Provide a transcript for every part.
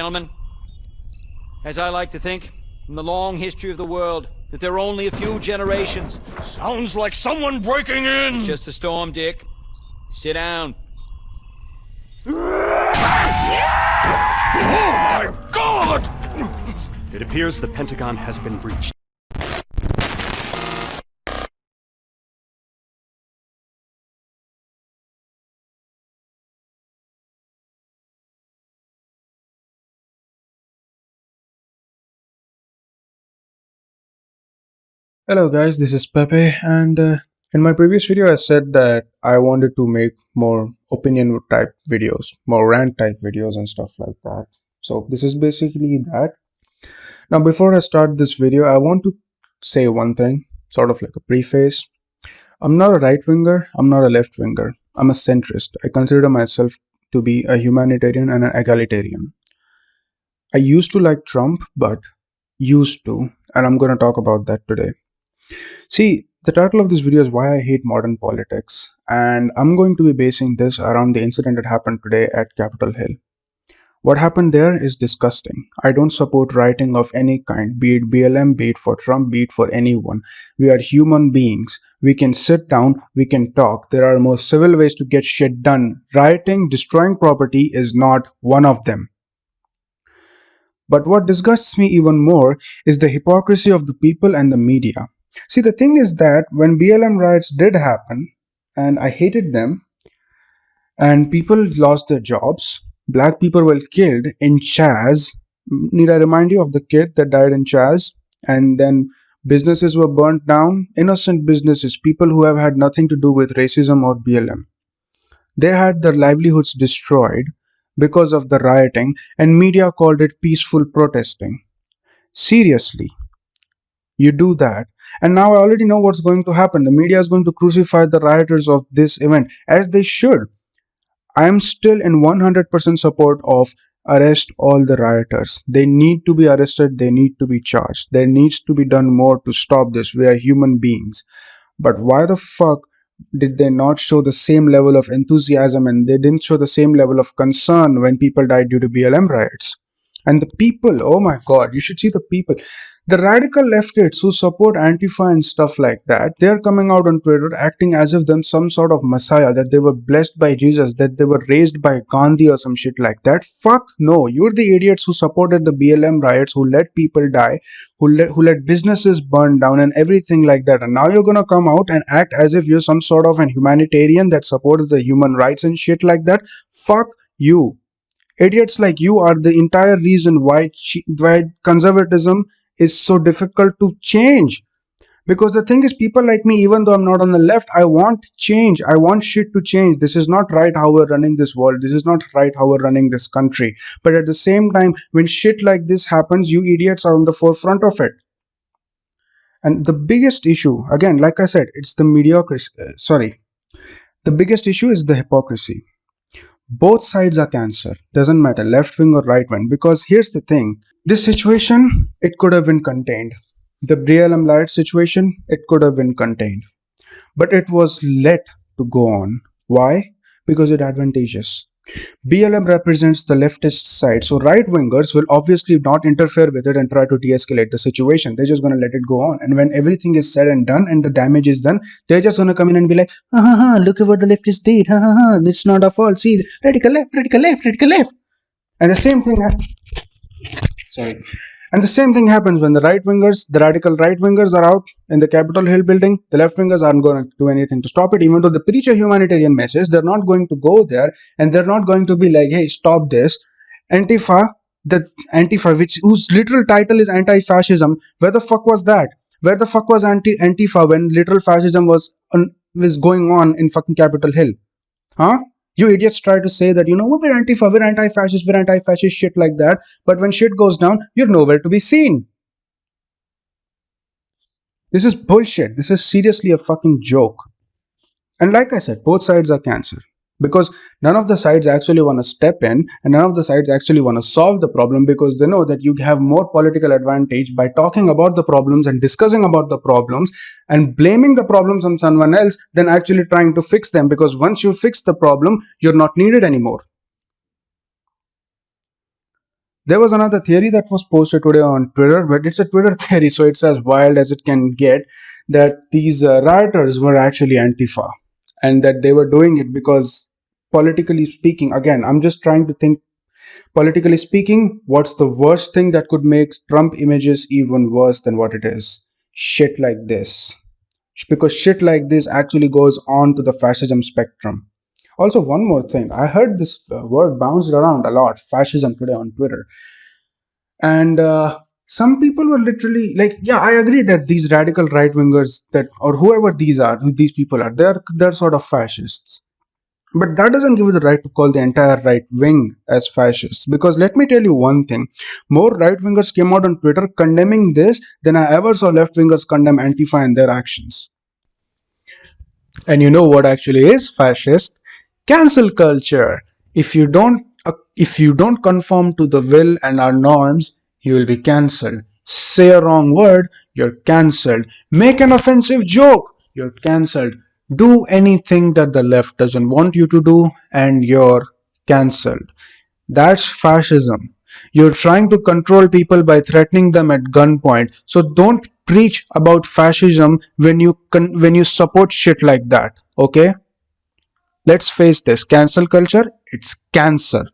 Gentlemen, as I like to think, from the long history of the world, that there are only a few generations. Sounds like someone breaking in! It's just a storm, Dick. Sit down. Oh my God! It appears the Pentagon has been breached. Hello guys, this is Pepe, and in my previous video I said that I wanted to make more opinion type videos, more rant type videos and stuff like that. So this is basically that. Now before I start this video, I want to say one thing, sort of like a preface. I'm not a right winger, I'm not a left winger, I'm a centrist. I consider myself to be a humanitarian and an egalitarian. I used to like Trump, but used to, and I'm going to talk about that today. See, the title of this video is Why I Hate Modern Politics, and I'm going to be basing this around the incident that happened today at Capitol Hill. What happened there is disgusting. I don't support rioting of any kind, be it BLM, be it for Trump, be it for anyone. We are human beings. We can sit down, we can talk. There are more civil ways to get shit done. Rioting, destroying property is not one of them. But what disgusts me even more is the hypocrisy of the people and the media. See, the thing is that when BLM riots did happen, and I hated them, and people lost their jobs, black people were killed in Chaz. Need I remind you of the kid that died in Chaz? And then businesses were burnt down, innocent businesses, people who have had nothing to do with racism or BLM. They had their livelihoods destroyed because of the rioting, and media called it peaceful protesting. Seriously, you do that, and now I already know what's going to happen. The media is going to crucify the rioters of this event, as they should. I am still in 100% support of arrest all the rioters. They need to be arrested, they need to be charged. There needs to be done more to stop this. We are human beings. But why the fuck did they not show the same level of enthusiasm, and they didn't show the same level of concern when people died due to BLM riots? And the people, oh my God, you should see the people. The radical leftists who support Antifa and stuff like that, they're coming out on Twitter acting as if they're some sort of messiah, that they were blessed by Jesus, that they were raised by Gandhi or some shit like that. Fuck no, you're the idiots who supported the BLM riots, who let people die, who let businesses burn down and everything like that. And now you're gonna come out and act as if you're some sort of an humanitarian that supports the human rights and shit like that. Fuck you. Idiots like you are the entire reason why conservatism is so difficult to change. Because the thing is, people like me, even though I'm not on the left, I want change. I want shit to change. This is not right how we're running this world. This is not right how we're running this country. But at the same time, when shit like this happens, you idiots are on the forefront of it. And the biggest issue, again, like I said, it's the mediocrity. The biggest issue is the hypocrisy. Both sides are cancer. Doesn't matter, left wing or right wing. Because here's the thing. This situation, it could have been contained. The BLM riot situation, it could have been contained. But it was let to go on. Why? Because it's advantageous. BLM represents the leftist side. So right wingers will obviously not interfere with it and try to de-escalate the situation. They're just going to let it go on. And when everything is said and done and the damage is done, they're just going to come in and be like, look at what the leftists did. It's not our fault. See, radical left, radical left, radical left. And the same thing And the same thing happens when the right wingers, the radical right wingers are out in the Capitol Hill building. The left wingers aren't going to do anything to stop it. Even though they preach a humanitarian message, they're not going to go there and they're not going to be like, hey, stop this. Antifa, whose literal title is anti-fascism, where the fuck was that? Where the fuck was Antifa when literal fascism was going on in fucking Capitol Hill? Huh? You idiots try to say that, we're Antifa, we're anti-fascist, shit like that. But when shit goes down, you're nowhere to be seen. This is bullshit. This is seriously a fucking joke. And like I said, both sides are cancer. Because none of the sides actually want to step in and none of the sides actually want to solve the problem, because they know that you have more political advantage by talking about the problems and discussing about the problems and blaming the problems on someone else than actually trying to fix them, because once you fix the problem, you're not needed anymore. There was another theory that was posted today on Twitter, but it's a Twitter theory, so it's as wild as it can get, that these rioters were actually Antifa and that they were doing it because, politically speaking, again, I'm just trying to think, politically speaking, what's the worst thing that could make Trump images even worse than what it is? Shit like this. Because shit like this actually goes on to the fascism spectrum. Also, one more thing. I heard this word bounced around a lot, fascism, today on Twitter. And some people were literally like, yeah, I agree that these radical right wingers, that, or whoever these are, who these people are, they're sort of fascists. But that doesn't give you the right to call the entire right wing as fascists. Because let me tell you one thing, more right wingers came out on Twitter condemning this than I ever saw left wingers condemn Antifa and their actions. And you know what actually is fascist? Cancel culture. If you don't conform to the will and our norms, you will be cancelled. Say a wrong word, you're cancelled. Make an offensive joke, you're cancelled. Do anything that the left doesn't want you to do, and you're cancelled. That's fascism. You're trying to control people by threatening them at gunpoint. So don't preach about fascism when you support shit like that. Okay? Let's face this. Cancel culture, it's cancer.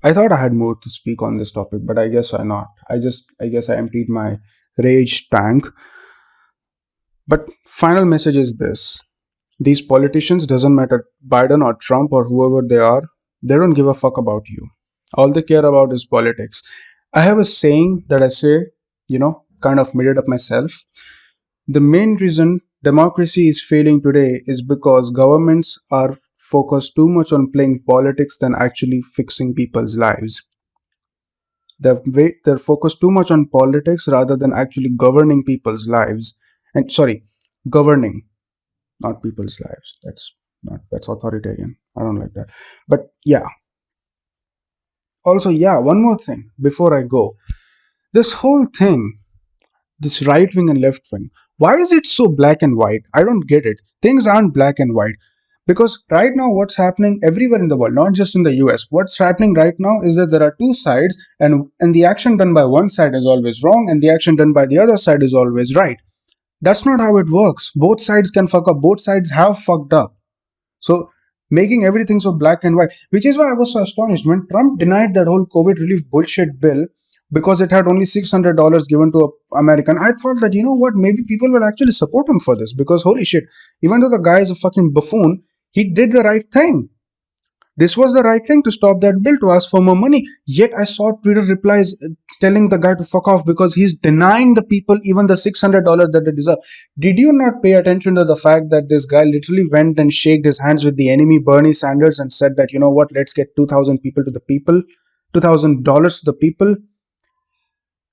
I thought I had more to speak on this topic, but I guess I not. I guess I emptied my rage tank. But final message is this. These politicians, doesn't matter Biden or Trump or whoever they don't give a fuck about you. All they care about is politics. I have a saying that I say, kind of made it up myself. The main reason democracy is failing today is because governments are focused too much on playing politics than actually fixing people's lives. They're focused too much on politics rather than actually governing people's lives. And sorry, governing, not people's lives. That's authoritarian. I don't like that. But yeah. Also, yeah, one more thing before I go. This whole thing, this right wing and left wing, why is it so black and white? I don't get it. Things aren't black and white. Because right now, what's happening everywhere in the world, not just in the US, what's happening right now is that there are two sides, and the action done by one side is always wrong, and the action done by the other side is always right. That's not how it works. Both sides can fuck up. Both sides have fucked up. So making everything so black and white, which is why I was so astonished when Trump denied that whole COVID relief bullshit bill because it had only $600 given to an American. I thought that, you know what, maybe people will actually support him for this because holy shit, even though the guy is a fucking buffoon, he did the right thing. This was the right thing to stop that bill, to ask for more money. Yet I saw Twitter replies telling the guy to fuck off because he's denying the people even the $600 that they deserve. Did you not pay attention to the fact that this guy literally went and shook his hands with the enemy, Bernie Sanders, and said that, you know what, let's get 2,000 people to the people, $2,000 to the people?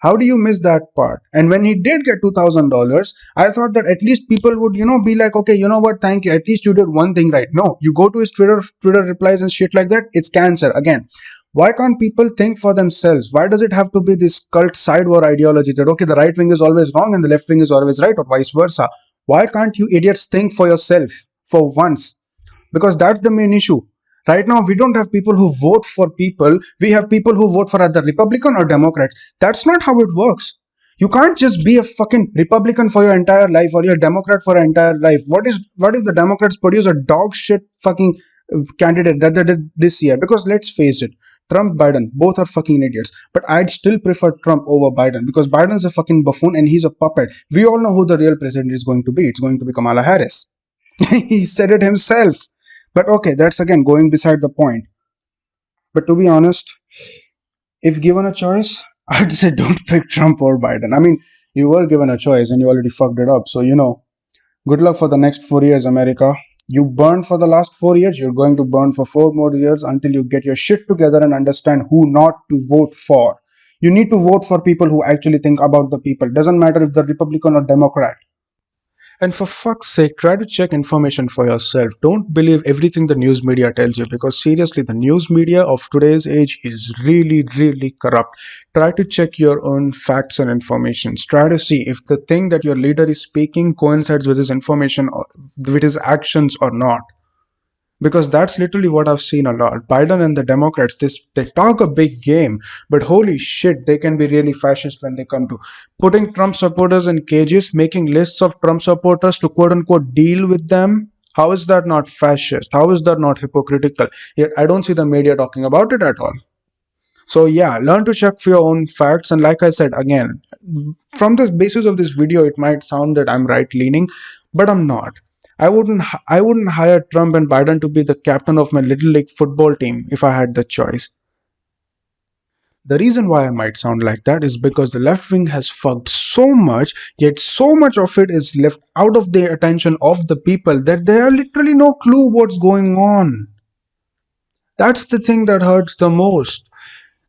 How do you miss that part? And when he did get $2,000, I thought that at least people would, be like, okay, you know what, thank you. At least you did one thing right. No, you go to his Twitter replies and shit like that. It's cancer. Again, why can't people think for themselves? Why does it have to be this cult side war ideology that, okay, the right wing is always wrong and the left wing is always right, or vice versa? Why can't you idiots think for yourself for once? Because that's the main issue. Right now, we don't have people who vote for people. We have people who vote for either Republican or Democrats. That's not how it works. You can't just be a fucking Republican for your entire life or you're a Democrat for your entire life. What if the Democrats produce a dog shit fucking candidate that they did this year? Because let's face it, Trump, Biden, both are fucking idiots. But I'd still prefer Trump over Biden because Biden's a fucking buffoon and he's a puppet. We all know who the real president is going to be. It's going to be Kamala Harris. He said it himself. But okay, that's again going beside the point. But to be honest, if given a choice, I'd say don't pick Trump or Biden. I mean, you were given a choice and you already fucked it up. So, good luck for the next 4 years, America. You burned for the last 4 years. You're going to burn for 4 more years until you get your shit together and understand who not to vote for. You need to vote for people who actually think about the people. Doesn't matter if they're Republican or Democrat. And for fuck's sake, try to check information for yourself. Don't believe everything the news media tells you because seriously, the news media of today's age is really, really corrupt. Try to check your own facts and information. Try to see if the thing that your leader is speaking coincides with his information or with his actions or not. Because that's literally what I've seen a lot. Biden and the Democrats, they talk a big game, but holy shit, they can be really fascist when they come to putting Trump supporters in cages, making lists of Trump supporters to quote unquote deal with them. How is that not fascist? How is that not hypocritical? Yet I don't see the media talking about it at all. So yeah, learn to check for your own facts. And like I said, again, from the basis of this video, it might sound that I'm right leaning, but I'm not. I wouldn't hire Trump and Biden to be the captain of my little league football team if I had the choice. The reason why I might sound like that is because the left wing has fucked so much, yet so much of it is left out of the attention of the people that they have literally no clue what's going on. That's the thing that hurts the most.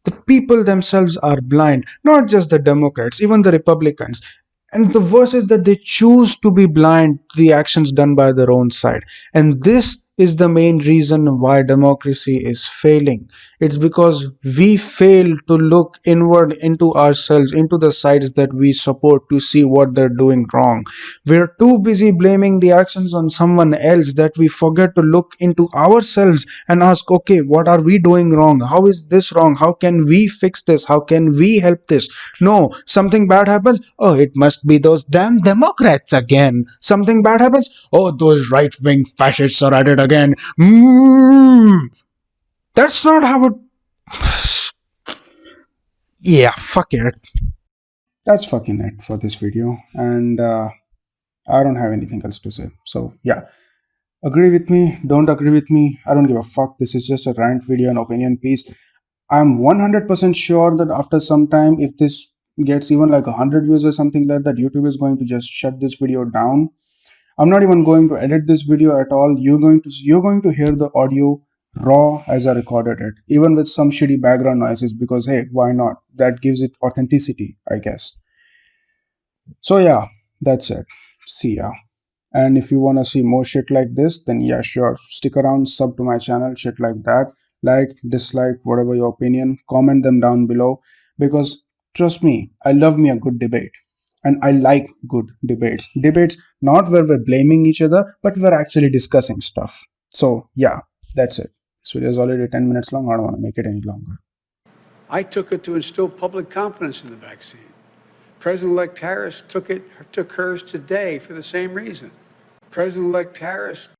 The people themselves are blind, not just the Democrats, even the Republicans. And the worst is that they choose to be blind to the actions done by their own side. And this is the main reason why democracy is failing. It's because we fail to look inward into ourselves, into the sides that we support to see what they're doing wrong. We're too busy blaming the actions on someone else that we forget to look into ourselves and ask, okay, what are we doing wrong? How is this wrong? How can we fix this? How can we help this? No, something bad happens. Oh, it must be those damn Democrats again. Something bad happens. Oh, those right-wing fascists are at it again. That's not how it... Yeah, fuck it. That's fucking it for this video. And I don't have anything else to say. So yeah, agree with me, don't agree with me, I don't give a fuck. This is just a rant video, an opinion piece. I'm 100% sure that after some time, if this gets even like 100 views or something like that, YouTube is going to just shut this video down. I'm not even going to edit this video at all. You're going to hear the audio raw as I recorded it, even with some shitty background noises, because hey, why not? That gives it authenticity, I guess. So yeah, that's it. See ya. And if you want to see more shit like this, then yeah, sure, stick around, sub to my channel, shit like that. Like, dislike, whatever your opinion, comment them down below, because trust me, I love me a good debate. And I like good debates. Debates not where we're blaming each other, but we're actually discussing stuff. So yeah, that's it. This video is already 10 minutes long. I don't want to make it any longer. I took it to instill public confidence in the vaccine. President-elect Harris took hers today for the same reason. President-elect Harris